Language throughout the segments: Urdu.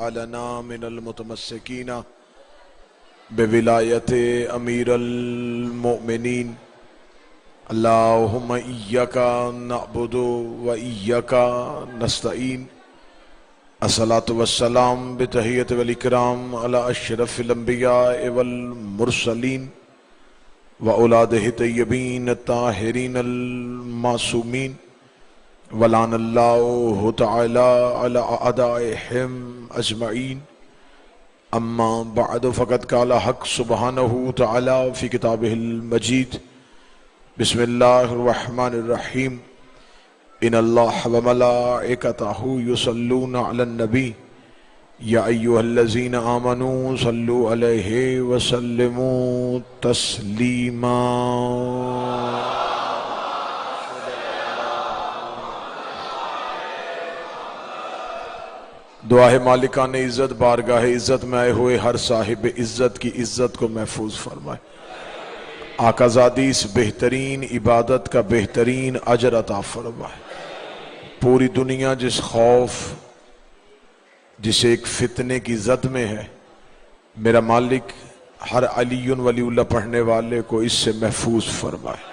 وجعلنا من المتمسكين بولایت امیر المؤمنین اللہم ایاک نعبد و ایاک نستعین الصلاۃ والسلام بتحیۃ والاکرام علی اشرف الانبیاء والمرسلین واولادہ الطیبین الطاہرین المعصومین ولعن اللہ تعالی علی اعدائہم اجمعین اما بعد فقد قال حق سبحانہ تعالی فی کتابہ المجید بسم اللہ الرحمن الرحیم ان اللہ وملائکتہ یصلون علی النبی یا ایہا الذین آمنوا صلوا علیہ وسلموا تسلیما دعا ہے مالکان عزت بارگاہ عزت میں آئے ہوئے ہر صاحب عزت کی عزت کو محفوظ فرمائے، آقا زادی اس بہترین عبادت کا بہترین اجر عطا فرمائے۔ پوری دنیا جس خوف جسے ایک فتنے کی زد میں ہے، میرا مالک ہر علی ولی اللہ پڑھنے والے کو اس سے محفوظ فرمائے۔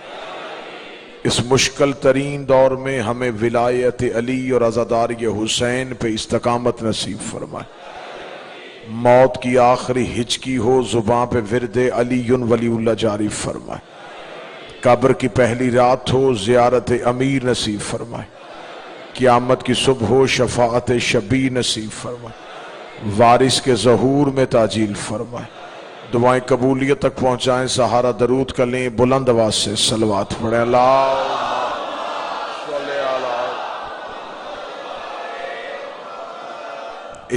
اس مشکل ترین دور میں ہمیں ولایت علی اور عزاداری حسین پہ استقامت نصیب فرمائے۔ موت کی آخری ہچکی ہو زباں پہ ورد علی ولی اللہ جاری فرمائے۔ قبر کی پہلی رات ہو زیارت امیر نصیب فرمائے۔ قیامت کی صبح ہو شفاعت شبیر نصیب فرمائے۔ وارث کے ظہور میں تعجیل فرمائے۔ دعائیں قبولیت تک پہنچائیں، سہارا درود کر لیں، بلند آواز سے صلوات پڑھیں۔ اللہ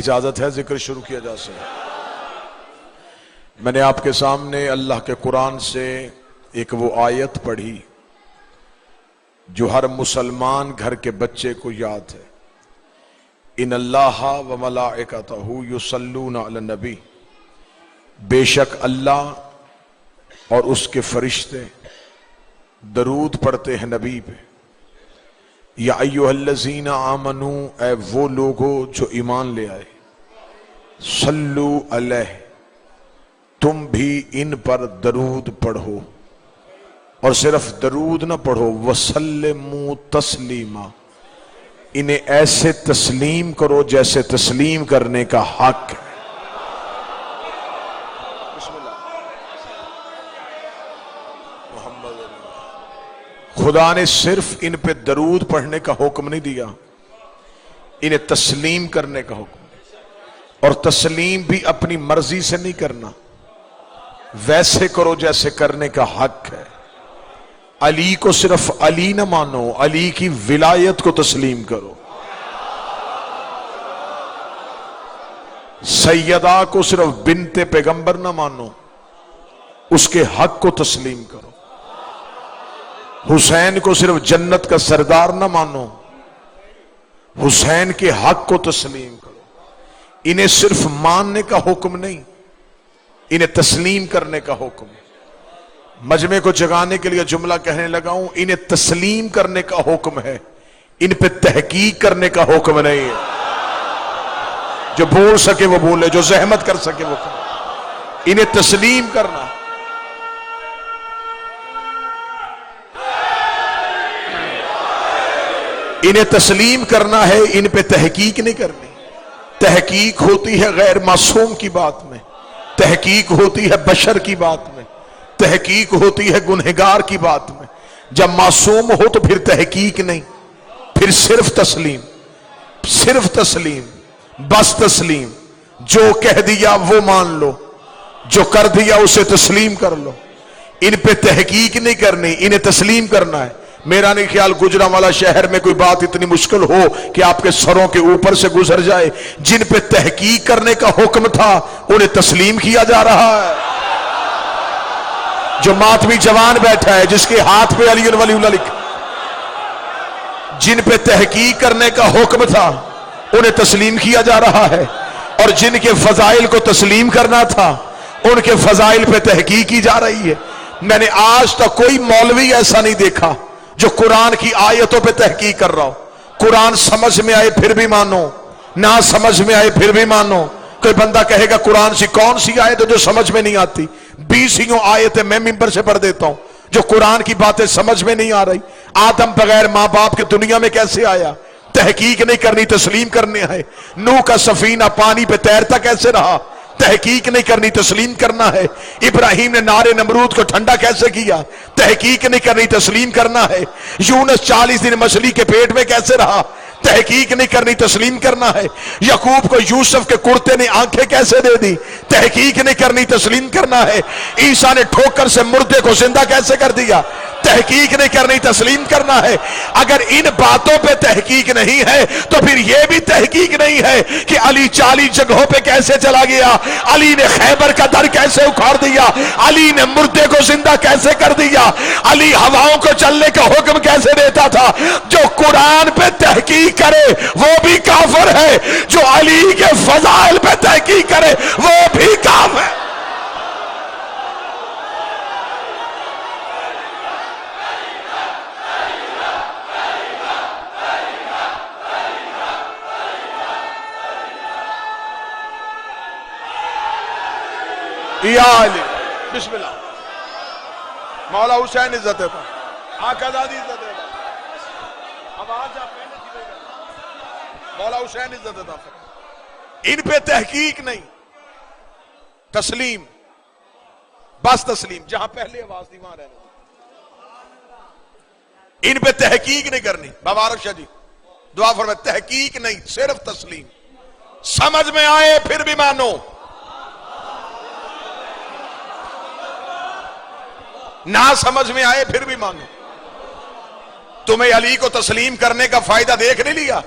اجازت ہے ذکر شروع کیا جا سکے۔ میں نے آپ کے سامنے اللہ کے قرآن سے ایک وہ آیت پڑھی جو ہر مسلمان گھر کے بچے کو یاد ہے۔ ان اللہ و ملائکتہ یصلون علی النبی، بے شک اللہ اور اس کے فرشتے درود پڑھتے ہیں نبی پہ۔ یا ایھا الذین آمنوا، اے وہ لوگو جو ایمان لے آئے، صلو علیہ، تم بھی ان پر درود پڑھو، اور صرف درود نہ پڑھو، وسلموا تسلیما، انہیں ایسے تسلیم کرو جیسے تسلیم کرنے کا حق ہے۔ خدا نے صرف ان پہ درود پڑھنے کا حکم نہیں دیا، انہیں تسلیم کرنے کا حکم دیا، اور تسلیم بھی اپنی مرضی سے نہیں کرنا، ویسے کرو جیسے کرنے کا حق ہے۔ علی کو صرف علی نہ مانو، علی کی ولایت کو تسلیم کرو۔ سیدہ کو صرف بنت پیغمبر نہ مانو، اس کے حق کو تسلیم کرو۔ حسین کو صرف جنت کا سردار نہ مانو، حسین کے حق کو تسلیم کرو۔ انہیں صرف ماننے کا حکم نہیں، انہیں تسلیم کرنے کا حکم ہے۔ مجمع کو جگانے کے لیے جملہ کہنے لگا ہوں، انہیں تسلیم کرنے کا حکم ہے، ان پہ تحقیق کرنے کا حکم نہیں ہے۔ جو بول سکے وہ بولے، جو زحمت کر سکے وہ کرے، انہیں تسلیم کرنا۔ انہیں تسلیم کرنا ہے، ان پہ تحقیق نہیں کرنی۔ تحقیق ہوتی ہے غیر معصوم کی بات میں، تحقیق ہوتی ہے بشر کی بات میں، تحقیق ہوتی ہے گنہگار کی بات میں۔ جب معصوم ہو تو پھر تحقیق نہیں، پھر صرف تسلیم، صرف تسلیم، بس تسلیم۔ جو کہہ دیا وہ مان لو، جو کر دیا اسے تسلیم کر لو۔ ان پہ تحقیق نہیں کرنی، انہیں تسلیم کرنا ہے۔ میرا نہیں خیال گجرانوالہ شہر میں کوئی بات اتنی مشکل ہو کہ آپ کے سروں کے اوپر سے گزر جائے۔ جن پہ تحقیق کرنے کا حکم تھا انہیں تسلیم کیا جا رہا ہے۔ جو ماتمی جوان بیٹھا ہے جس کے ہاتھ پہ علی ولی اللہ لکھا، جن پہ تحقیق کرنے کا حکم تھا انہیں تسلیم کیا جا رہا ہے، اور جن کے فضائل کو تسلیم کرنا تھا ان کے فضائل پہ تحقیق کی جا رہی ہے۔ میں نے آج تک کوئی مولوی ایسا نہیں دیکھا جو قرآن کی آیتوں پہ تحقیق کر رہا ہو۔ قرآن سمجھ میں آئے پھر بھی مانو، نہ سمجھ میں آئے پھر بھی مانو. کوئی بندہ کہے گا قرآن سی کون سی آیت ہے جو سمجھ میں نہیں آتی؟ 20 آیتیں میں ممبر سے پڑھ دیتا ہوں جو قرآن کی باتیں سمجھ میں نہیں آ رہی. آدم بغیر ماں باپ کے دنیا میں کیسے آیا؟ تحقیق نہیں کرنی، تسلیم کرنے ہے. نوح کا سفینہ پانی پہ تیرتا کیسے رہا؟ تحقیق نہیں کرنی، تسلیم کرنا ہے. ابراہیم نے نار نمرود کو ٹھنڈا کیسے کیا؟ تحقیق نہیں کرنی، تسلیم کرنا ہے. یونس 40 دن مچھلی کے پیٹ میں کیسے رہا؟ تحقیق نہیں کرنی، تسلیم کرنا ہے. یعقوب کو یوسف کے کرتے نے آنکھیں کیسے دے دی؟ تحقیق نہیں کرنی، تسلیم کرنا ہے. عیسیٰ نے ٹھوکر سے مردے کو زندہ کیسے کر دیا؟ تحقیق نہیں کرنی، تسلیم کرنا ہے. اگر ان باتوں پہ تحقیق نہیں ہے تو پھر یہ بھی تحقیق نہیں ہے کہ علی 40 جگہوں پہ کیسے چلا گیا، علی نے خیبر کا در کیسے اکھاڑ دیا، علی نے مردے کو زندہ کیسے کر دیا، علی ہواؤں کو چلنے کا حکم کیسے دیتا تھا. جو قرآن پہ تحقیق کرے وہ بھی کافر ہے، جو علی کے فضائل پہ تحقیق کرے وہ بھی کافر ہے. یا علی بسم اللہ. مولا حسین عزت دیتا، آقا زادی عزت دیتا. آواز آپ پہلے کی دے گا. مولا حسین عزت دیتا. ان پہ تحقیق نہیں، تسلیم، بس تسلیم. جہاں پہلے آواز دی وہاں رہنا. ان پہ تحقیق نہیں کرنی. مبارک شاہ جی دعا فرمائے. تحقیق نہیں، صرف تسلیم. سمجھ میں آئے پھر بھی مانو، نہ سمجھ میں آئے پھر بھی مانو. تمہیں علی کو تسلیم کرنے کا فائدہ دیکھ نہیں لیا؟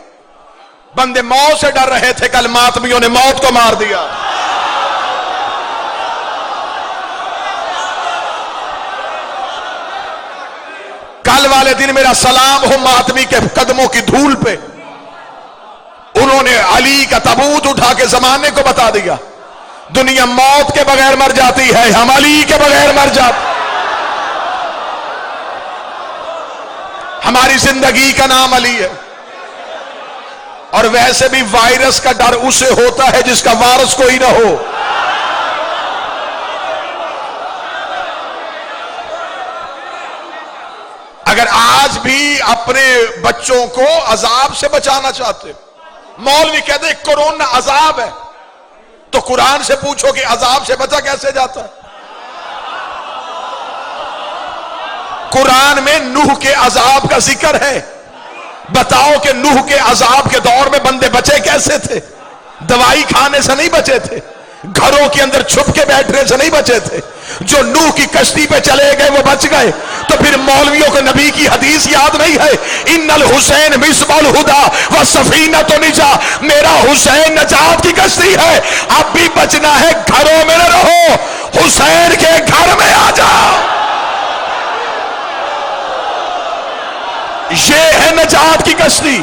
بندے موت سے ڈر رہے تھے، کل ماتمیوں نے موت کو مار دیا. کل والے دن میرا سلام ہو ماتمی کے قدموں کی دھول پہ. انہوں نے علی کا تابوت اٹھا کے زمانے کو بتا دیا دنیا موت کے بغیر مر جاتی ہے، ہم علی کے بغیر مر جاتے. ہماری زندگی کا نام علی ہے. اور ویسے بھی وائرس کا ڈر اسے ہوتا ہے جس کا وارث کوئی نہ ہو. اگر آج بھی اپنے بچوں کو عذاب سے بچانا چاہتے، مولوی کہتے ہیں کورونا عذاب ہے، تو قرآن سے پوچھو کہ عذاب سے بچا کیسے جاتا ہے. قرآن میں نوح کے عذاب کا ذکر ہے. بتاؤ کہ نوح کے عذاب کے دور میں بندے بچے کیسے تھے؟ دوائی کھانے سے نہیں بچے تھے، گھروں کے اندر چھپ کے بیٹھنے سے نہیں بچے تھے. جو نوح کی کشتی پہ چلے گئے وہ بچ گئے. تو پھر مولویوں کو نبی کی حدیث یاد نہیں ہے؟ ان الحسین مصباح الہدی والسفینۃ نجا. میرا حسین نجات کی کشتی ہے. اب بھی بچنا ہے، گھروں میں نہ رہو، حسین کے گھر میں آ جاؤ. یہ ہے نجات کی کشتی.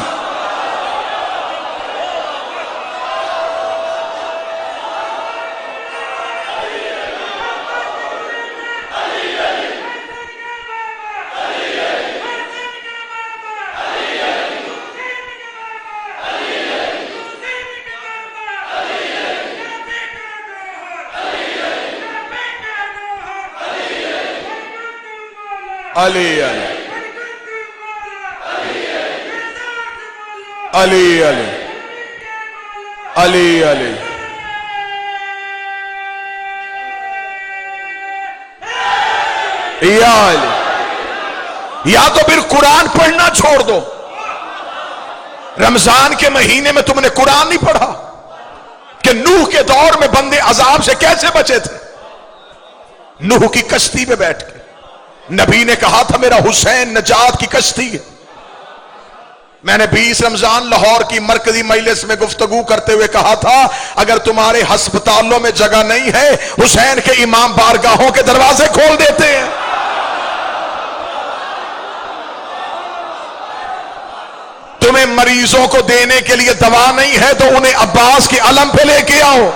علی علی علی علی علی علی. یا تو پھر قرآن پڑھنا چھوڑ دو. رمضان کے مہینے میں تم نے قرآن نہیں پڑھا کہ نوح کے دور میں بندے عذاب سے کیسے بچے تھے. نوح کی کشتی پہ بیٹھ کے نبی نے کہا تھا میرا حسین نجات کی کشتی ہے. میں نے 20 رمضان لاہور کی مرکزی مجلس میں گفتگو کرتے ہوئے کہا تھا اگر تمہارے ہسپتالوں میں جگہ نہیں ہے، حسین کے امام بارگاہوں کے دروازے کھول دیتے ہیں. تمہیں مریضوں کو دینے کے لیے دوا نہیں ہے تو انہیں عباس کے علم پہ لے کے آؤ.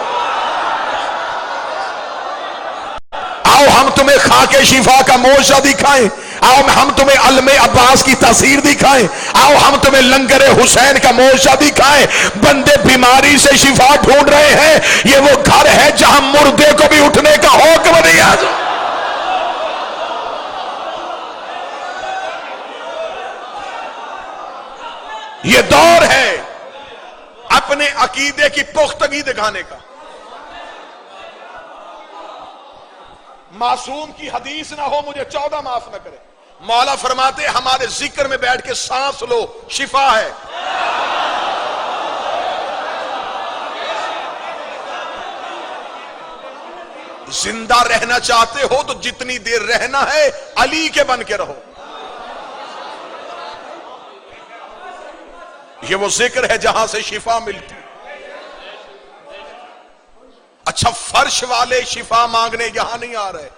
آؤ ہم تمہیں خاک شفا کا معجزہ دکھائیں. آؤ ہم تمہیں علم عباس کی تاثیر دکھائیں، آؤ ہم تمہیں لنگر حسین کا مورچہ دکھائیں۔ بندے بیماری سے شفا ڈھونڈ رہے ہیں، یہ وہ گھر ہے جہاں مردے کو بھی اٹھنے کا حکم دیا جائے۔ یہ دور ہے اپنے عقیدے کی پختگی دکھانے کا۔ معصوم کی حدیث نہ ہو مجھے 14 معاف نہ کرے۔ مولا فرماتے ہمارے ذکر میں بیٹھ کے سانس لو، شفا ہے۔ زندہ رہنا چاہتے ہو تو جتنی دیر رہنا ہے علی کے بن کے رہو۔ یہ وہ ذکر ہے جہاں سے شفا ملتی۔ اچھا فرش والے شفا مانگنے یہاں نہیں آ رہے،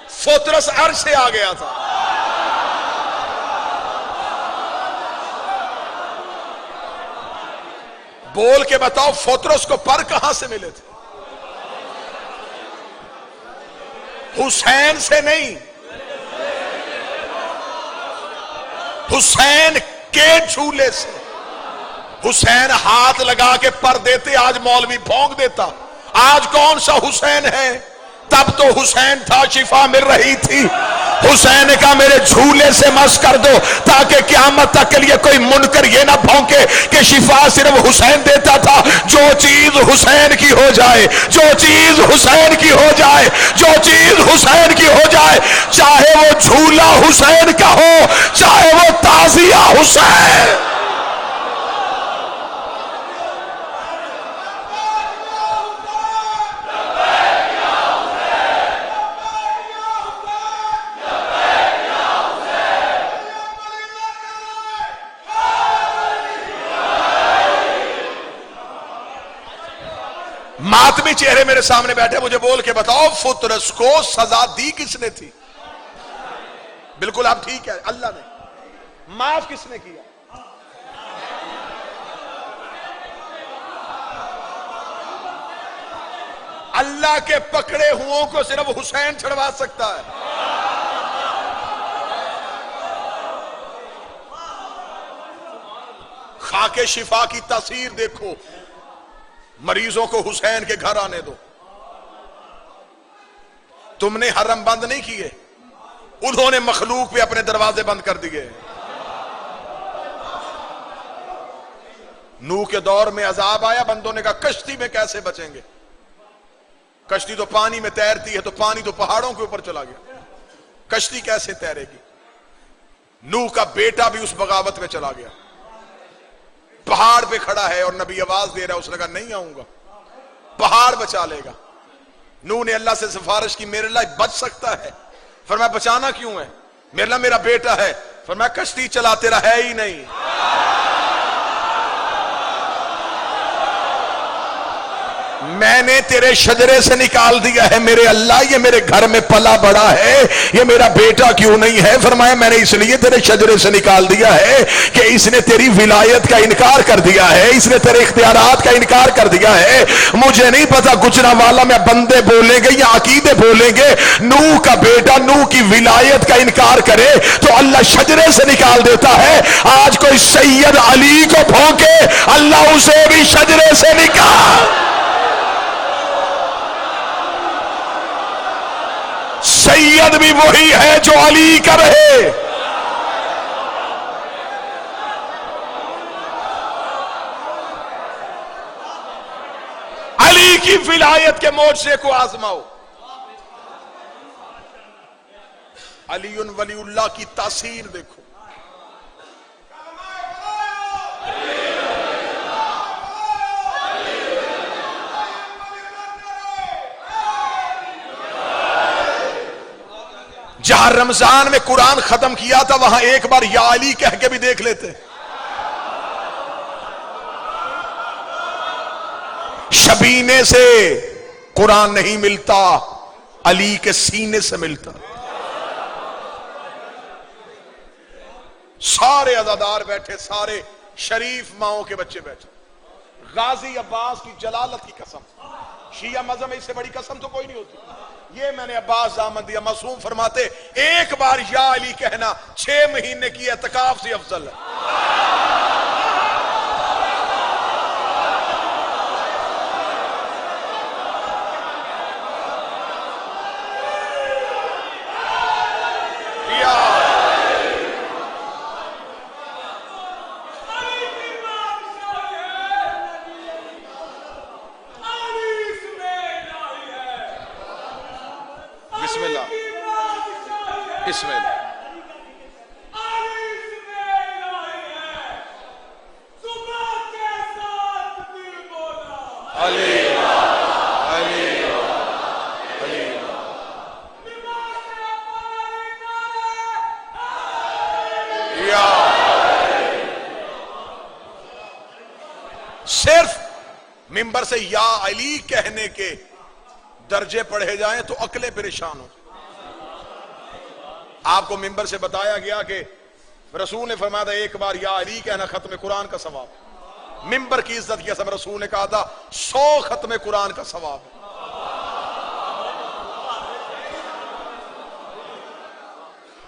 فطرس عرش سے آ گیا تھا۔ بول کے بتاؤ فطرس کو پر کہاں سے ملے تھے؟ حسین سے نہیں، حسین کے جھولے سے۔ حسین ہاتھ لگا کے پر دیتے، آج مولوی بھونک دیتا۔ آج کون سا حسین ہے؟ تب تو حسین تھا، شفا مل رہی تھی۔ حسین کا میرے جھولے سے مس کر دو تاکہ قیامت تک کے لیے کوئی منکر یہ نہ بھونکے کہ شفا صرف حسین دیتا تھا۔ جو چیز حسین کی ہو جائے، جو چیز حسین کی ہو جائے، جو چیز حسین کی ہو جائے، چاہے وہ جھولا حسین کا ہو، چاہے وہ تعزیہ حسین۔ ماتمی چہرے میرے سامنے بیٹھے، مجھے بول کے بتاؤ فطرس کو سزا دی کس نے تھی؟ بالکل آپ ٹھیک ہے، اللہ نے۔ معاف کس نے کیا؟ اللہ کے پکڑے ہوں کو صرف حسین چھڑوا سکتا ہے۔ خاک شفا کی تاثیر دیکھو، مریضوں کو حسین کے گھر آنے دو۔ تم نے حرم بند نہیں کیے، انہوں نے مخلوق پہ اپنے دروازے بند کر دیے۔ نوح کے دور میں عذاب آیا، بندوں نے کہا کشتی میں کیسے بچیں گے؟ کشتی تو پانی میں تیرتی ہے، تو پانی تو پہاڑوں کے اوپر چلا گیا، کشتی کیسے تیرے گی؟ نوح کا بیٹا بھی اس بغاوت میں چلا گیا، پہاڑ پہ کھڑا ہے اور نبی آواز دے رہا ہے، اس نے کہا نہیں آؤں گا، پہاڑ بچا لے گا۔ نوح نے اللہ سے سفارش کی، میرے اللہ بچ سکتا ہے؟ فرمایا بچانا کیوں ہے؟ میرے اللہ میرا بیٹا ہے۔ فرمایا کشتی چلا تیرا ہے ہی نہیں۔ میں نے تیرے شجرے سے نکال دیا ہے، میرے اللہ یہ میرے گھر میں پلا بڑا ہے، یہ میرا بیٹا کیوں نہیں ہے؟ فرمایا میں نے اس لیے تیرے شجرے سے نکال دیا ہے کہ اس نے تیری ولایت کا انکار کر دیا ہے، اس نے تیرے اختیارات کا انکار کر دیا ہے۔ مجھے نہیں پتا گجرا والا میں بندے بولیں گے یا عقیدے بولیں گے، نوح کا بیٹا نوح کی ولایت کا انکار کرے تو اللہ شجرے سے نکال دیتا ہے۔ آج کوئی سید علی کو بھونکے، اللہ اسے بھی شجرے سے نکال۔ سید بھی وہی ہے جو علی کا رہے۔ علی کی ولایت کے معجزے کو آزماؤ۔ علی ولی اللہ کی تاثیر دیکھو۔ جہاں رمضان میں قرآن ختم کیا تھا وہاں ایک بار یا علی کہہ کے بھی دیکھ لیتے۔ شبینے سے قرآن نہیں ملتا، علی کے سینے سے ملتا۔ سارے عزادار بیٹھے، سارے شریف ماؤں کے بچے بیٹھے، غازی عباس کی جلالت کی قسم، شیعہ مذہب میں اس سے بڑی قسم تو کوئی نہیں ہوتی. یہ میں نے عباس دامن دیا. معصوم فرماتے ایک بار یا علی کہنا 6 مہینے کی اعتکاف سے افضل ہے. بسم اللہ بسم اللہ. علی علی علی. صرف ممبر سے یا علی کہنے کے درجے پڑھے جائیں تو عقلیں پریشان ہو. آپ کو ممبر سے بتایا گیا کہ رسول نے فرمایا تھا ایک بار یا علی کہنا ختم قرآن کا ثواب. ممبر کی عزت کیا سب رسول نے کہا تھا 100 ختم قرآن کا ثواب.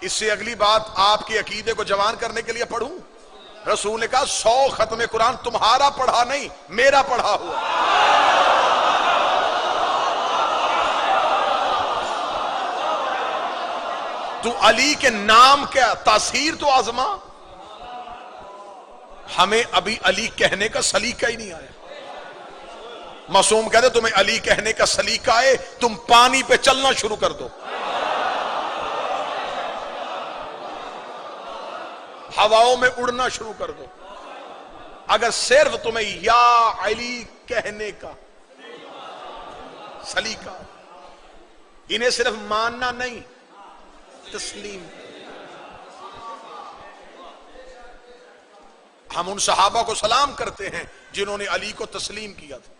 اس سے اگلی بات آپ کے عقیدے کو جوان کرنے کے لیے پڑھوں. رسول نے کہا 100 ختم قرآن تمہارا پڑھا نہیں میرا پڑھا ہوا. تو علی کے نام کیا تاثیر تو آزما. ہمیں ابھی علی کہنے کا سلیقہ ہی نہیں آیا. معصوم کہتے تمہیں علی کہنے کا سلیقہ آئے تم پانی پہ چلنا شروع کر دو, ہواؤں میں اڑنا شروع کر دو. اگر صرف تمہیں یا علی کہنے کا سلیقہ, انہیں صرف ماننا نہیں تسلیم. ہم ان صحابہ کو سلام کرتے ہیں جنہوں نے علی کو تسلیم کیا تھا,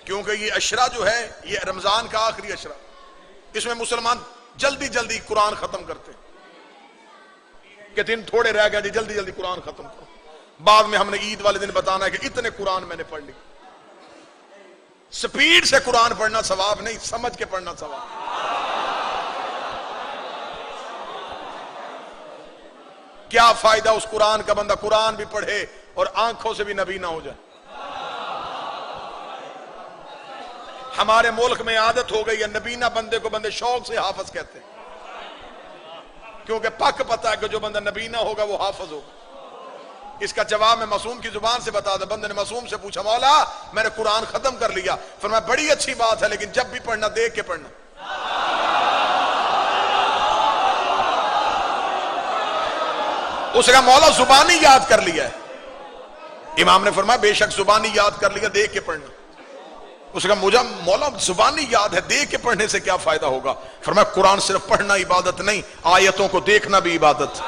کیونکہ یہ عشرہ جو ہے یہ رمضان کا آخری عشرہ, اس میں مسلمان جلدی جلدی قرآن ختم کرتے ہیں کہ دن تھوڑے رہ گئے جلدی جلدی قرآن ختم کرو. بعد میں ہم نے عید والے دن بتانا ہے کہ اتنے قرآن میں نے پڑھ لی. سپیڈ سے قرآن پڑھنا ثواب نہیں, سمجھ کے پڑھنا ثواب. کیا فائدہ اس قرآن کا بندہ قرآن بھی پڑھے اور آنکھوں سے بھی نبی نہ ہو جائے. ہمارے ملک میں عادت ہو گئی ہے نبینا بندے کو بندے شوق سے حافظ کہتے ہیں, کیونکہ پک پتا ہے کہ جو بندہ نبینا ہوگا وہ حافظ ہوگا. اس کا جواب میں معصوم کی زبان سے بتا دوں. بندے نے معصوم سے پوچھا مولا میں نے قرآن ختم کر لیا. فرمایا بڑی اچھی بات ہے لیکن جب بھی پڑھنا دیکھ کے پڑھنا. اس کا مولا زبانی یاد کر لیا ہے. امام نے فرمایا بے شک زبانی یاد کر لیا, دیکھ کے پڑھنا. اس کا مجھے مولا زبانی یاد ہے, دیکھ کے پڑھنے سے کیا فائدہ ہوگا. فرمایا قرآن صرف پڑھنا عبادت نہیں, آیتوں کو دیکھنا بھی عبادت.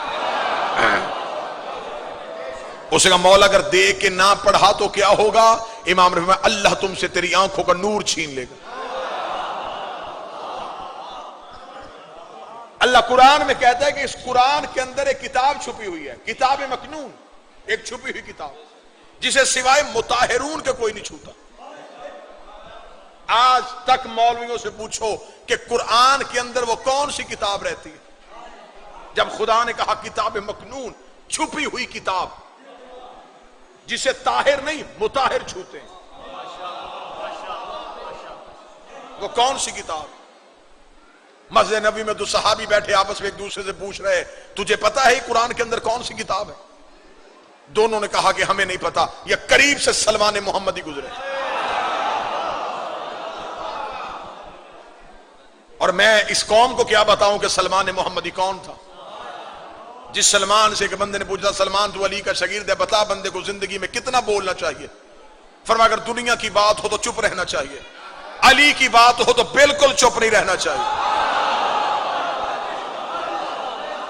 اس کا مولا اگر دیکھ کے نہ پڑھا تو کیا ہوگا. امام نے فرمایا اللہ تم سے تیری آنکھوں کا نور چھین لے گا. اللہ قرآن میں کہتا ہے کہ اس قرآن کے اندر ایک کتاب چھپی ہوئی ہے, کتاب مکنون, ایک چھپی ہوئی کتاب جسے سوائے مطہرون کے کوئی نہیں چھوتا. آج تک مولویوں سے پوچھو کہ قرآن کے اندر وہ کون سی کتاب رہتی ہے. جب خدا نے کہا کتاب مکنون, چھپی ہوئی کتاب جسے طاہر نہیں مطہر چھوتے ہیں, وہ کون سی کتاب. مسجد نبی میں دو صحابی بیٹھے آپس میں ایک دوسرے سے پوچھ رہے تجھے پتا ہے قرآن کے اندر کون سی کتاب ہے. دونوں نے کہا کہ ہمیں نہیں پتا. یہ قریب سے سلمان محمدی گزرے, اور میں اس قوم کو کیا بتاؤں کہ سلمان محمدی کون تھا. جس سلمان سے ایک بندے نے پوچھا سلمان تو علی کا شاگرد ہے, بتا بندے کو زندگی میں کتنا بولنا چاہیے. فرمایا اگر دنیا کی بات ہو تو چپ رہنا چاہیے, علی کی بات ہو تو بالکل چپ نہیں رہنا چاہیے.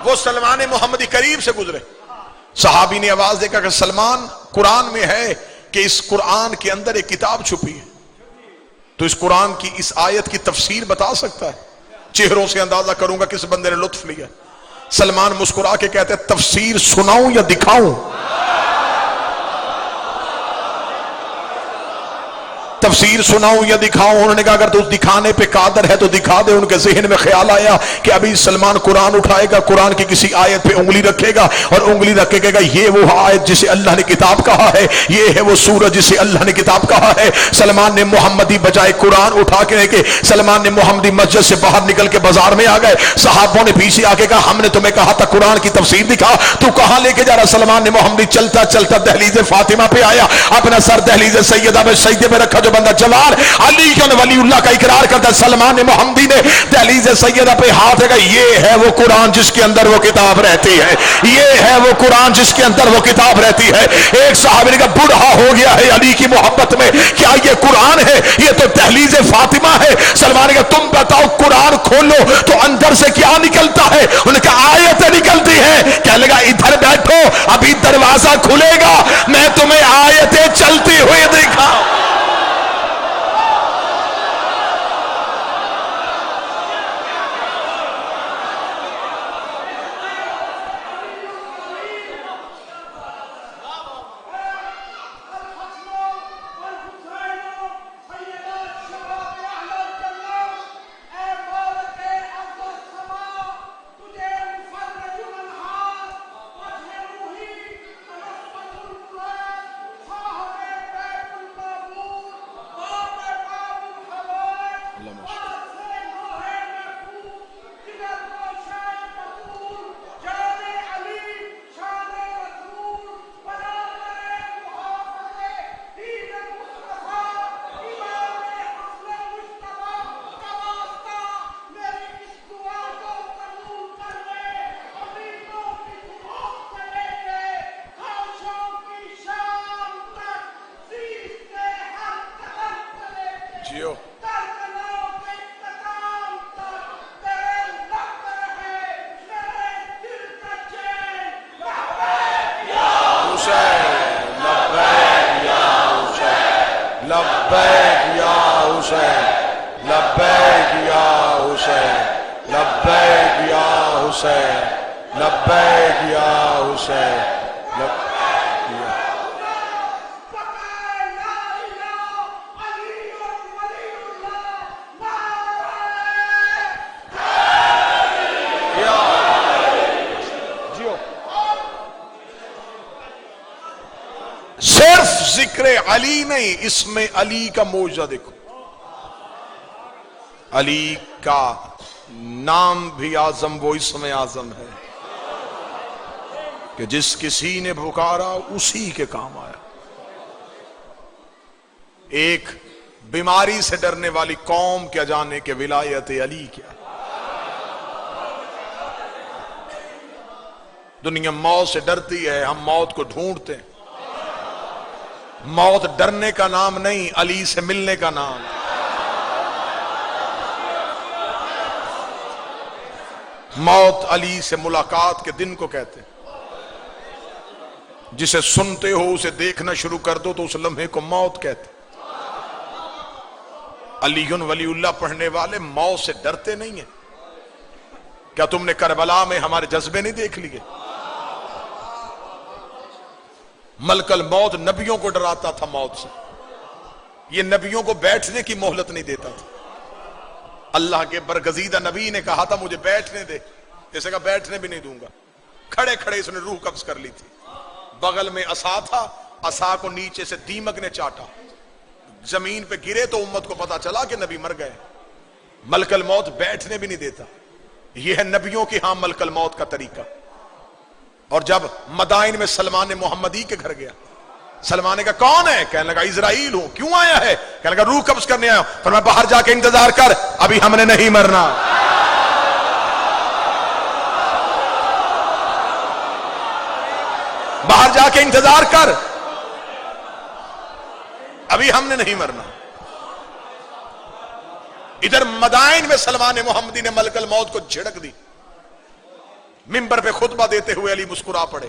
وہ سلمان محمدی قریب سے گزرے. صحابی نے آواز دے کہا کہ سلمان قرآن میں ہے کہ اس قرآن کے اندر ایک کتاب چھپی ہے, تو اس قرآن کی اس آیت کی تفسیر بتا سکتا ہے. چہروں سے اندازہ کروں گا کس بندے نے لطف لیا. سلمان مسکرا کے کہتے تفسیر سناؤں یا دکھاؤں؟ تفسیر سناؤں یا دکھاؤں؟ انہوں نے کہا اگر تو دکھانے پہ قادر ہے تو دکھا دے۔ ان کے ذہن میں خیال آیا کہ ابھی سلمان قرآن اٹھائے گا، قرآن کی کسی آیت پہ انگلی رکھے گا اور انگلی رکھ کے کہے گا یہ وہ آیت جسے اللہ نے کتاب کہا ہے، یہ ہے وہ سورج جسے اللہ نے کتاب کہا ہے۔ سلمان نے محمدی بجائے قرآن اٹھا کے کہ سلمان نے محمدی مسجد سے باہر نکل کے بازار میں آ گئے۔ صحابوں نے پیچھے آ کے کہا ہم نے تمہیں کہا تھا قرآن کی تفسیر دکھا، تو کہاں لے کے جا رہا؟ سلمان نے محمدی چلتا چلتا دہلیز فاطمہ پہ آیا، اپنا سر دہلیز سیدہ میں سجدے میں رکھا۔ جو بندہ جوان علی ولی اللہ کا اقرار کرتا ہے، سلمان محمدی نے دہلیز سیدہ پہ ہاتھ رکھا، یہ ہے وہ قرآن جس کے اندر وہ کتاب رہتی ہے، یہ ہے وہ قرآن جس کے اندر وہ کتاب رہتی ہے۔ ایک صحابی نے کہا بڑھا ہو گیا ہے علی کی محبت میں، کیا یہ قرآن ہے؟ یہ تو دہلیز فاطمہ ہے۔ سلمان نے کہا تم بتاؤ قرآن کھولو تو اندر سے کیا نکلتا ہے؟ انہوں نے کہا آیتیں نکلتی ہیں۔ کہنے لگا ادھر بیٹھو، ابھی دروازہ کھلے گا، میں تمہیں آیتیں چلتی ہوئی دکھاؤں۔ لبیک یا حسین، لبیک یا حسین، لبیک یا حسین، لبیک یا حسین، صرف ذکر علی نہیں، اس میں علی کا معجزہ دیکھو۔ علی کا نام بھی اعظم وہ اسم اعظم ہے کہ جس کسی نے پکارا اسی کے کام آیا۔ ایک بیماری سے ڈرنے والی قوم کیا جانے کہ ولایت علی کیا ہے۔ دنیا موت سے ڈرتی ہے، ہم موت کو ڈھونڈتے ہیں۔ موت ڈرنے کا نام نہیں، علی سے ملنے کا نام۔ موت علی سے ملاقات کے دن کو کہتے ہیں۔ جسے سنتے ہو اسے دیکھنا شروع کر دو تو اس لمحے کو موت کہتے ہیں۔ علی ولی اللہ پڑھنے والے موت سے ڈرتے نہیں ہیں۔ کیا تم نے کربلا میں ہمارے جذبے نہیں دیکھ لیے؟ ملک الموت نبیوں کو ڈراتا تھا موت سے، یہ نبیوں کو بیٹھنے کی مہلت نہیں دیتا تھا۔ اللہ کے برگزیدہ نبی نے کہا تھا مجھے بیٹھنے دے، جیسے کہا بیٹھنے بھی نہیں دوں گا۔ کھڑے کھڑے اس نے روح قبض کر لی تھی۔ بغل میں عصا تھا، عصا کو نیچے سے دیمک نے چاٹا، زمین پہ گرے تو امت کو پتا چلا کہ نبی مر گئے۔ ملک الموت بیٹھنے بھی نہیں دیتا، یہ ہے نبیوں کی ہاں ملک الموت کا طریقہ۔ اور جب مدائن میں سلمان محمدی کے گھر گیا، سلمان نے کہا کون ہے؟ کہنے لگا اسرائیل ہوں۔ کیوں آیا ہے؟ کہنے لگا روح قبض کرنے آیا۔ فرمایا باہر جا کے انتظار کر، ابھی ہم نے نہیں مرنا۔ باہر جا کے انتظار کر، ابھی ہم نے نہیں مرنا۔ ادھر مدائن میں سلمان محمدی نے ملک الموت کو جھڑک دی۔ منبر پہ خطبہ دیتے ہوئے علی مسکرا پڑے۔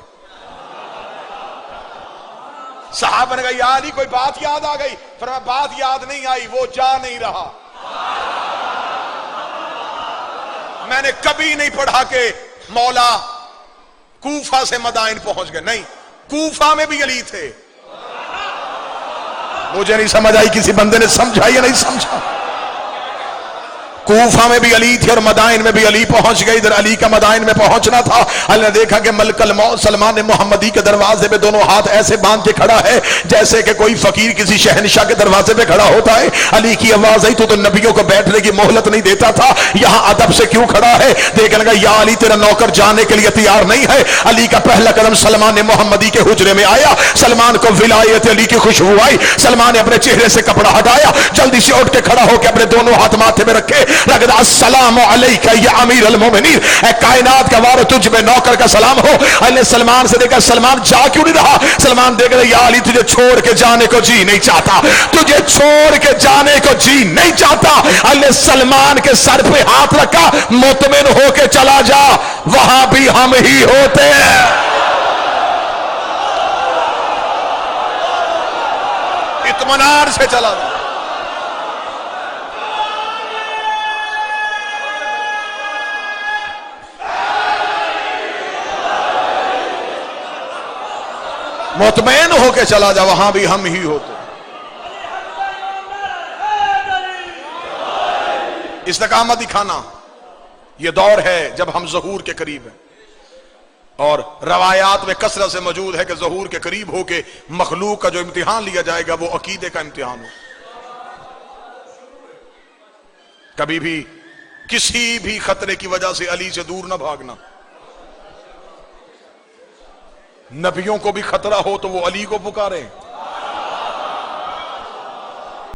صحابہ نے کہا یا علی کوئی بات یاد آ گئی؟ فرمایا بات یاد نہیں آئی، وہ جا نہیں رہا۔ میں نے کبھی نہیں پڑھا کہ مولا کوفہ سے مدائن پہنچ گئے، نہیں، کوفہ میں بھی علی تھے. مجھے نہیں سمجھ آئی کسی بندے نے سمجھا یا نہیں سمجھا؟ کوفہ میں بھی علی تھے اور مدائن میں بھی علی پہنچ گئے. ادھر علی کا مدائن میں پہنچنا تھا. اللہ نے دیکھا کہ ملک الموت سلمان محمدی کے دروازے پہ دونوں ہاتھ ایسے باندھ کے کھڑا ہے جیسے کہ کوئی فقیر کسی شہنشاہ کے دروازے پہ کھڑا ہوتا ہے. علی کی آواز آئی، تو نبیوں کو بیٹھنے کی مہلت نہیں دیتا تھا، یہاں ادب سے کیوں کھڑا ہے؟ دیکھنے لگا یا علی تیرا نوکر جانے کے لیے تیار نہیں ہے. علی کا پہلا قدم سلمان محمدی کے حجرے میں آیا. سلمان کو ولایت علی کی خوشبو آئی. سلمان نے اپنے چہرے سے کپڑا ہٹایا، جلدی سے اٹھ کے کھڑا ہو کے اپنے دونوں ہاتھ ماتھے میں رکھے. لگتا السلام علیکہ یا امیر المومنین، اے کائنات کا وارث تجھ میں نوکر کا سلام ہو. اللہ نے سلمان سے دیکھا سلمان جا کیوں نہیں رہا؟ سلمان دیکھ رہے یا علی تجھے چھوڑ کے جانے کو جی نہیں چاہتا، تجھے چھوڑ کے جانے کو جی نہیں چاہتا. اللہ نے سلمان کے سر پہ ہاتھ رکھا، مطمئن ہو کے چلا جا، وہاں بھی ہم ہی ہوتے ہیں. اطمینان سے چلا جا. مطمئن ہو کے چلا جا، وہاں بھی ہم ہی ہوتے. استقامت دکھانا یہ دور ہے جب ہم ظہور کے قریب ہیں، اور روایات میں کثرت سے موجود ہے کہ ظہور کے قریب ہو کے مخلوق کا جو امتحان لیا جائے گا وہ عقیدے کا امتحان ہو. کبھی بھی کسی بھی خطرے کی وجہ سے علی سے دور نہ بھاگنا. نبیوں کو بھی خطرہ ہو تو وہ علی کو پکاریں.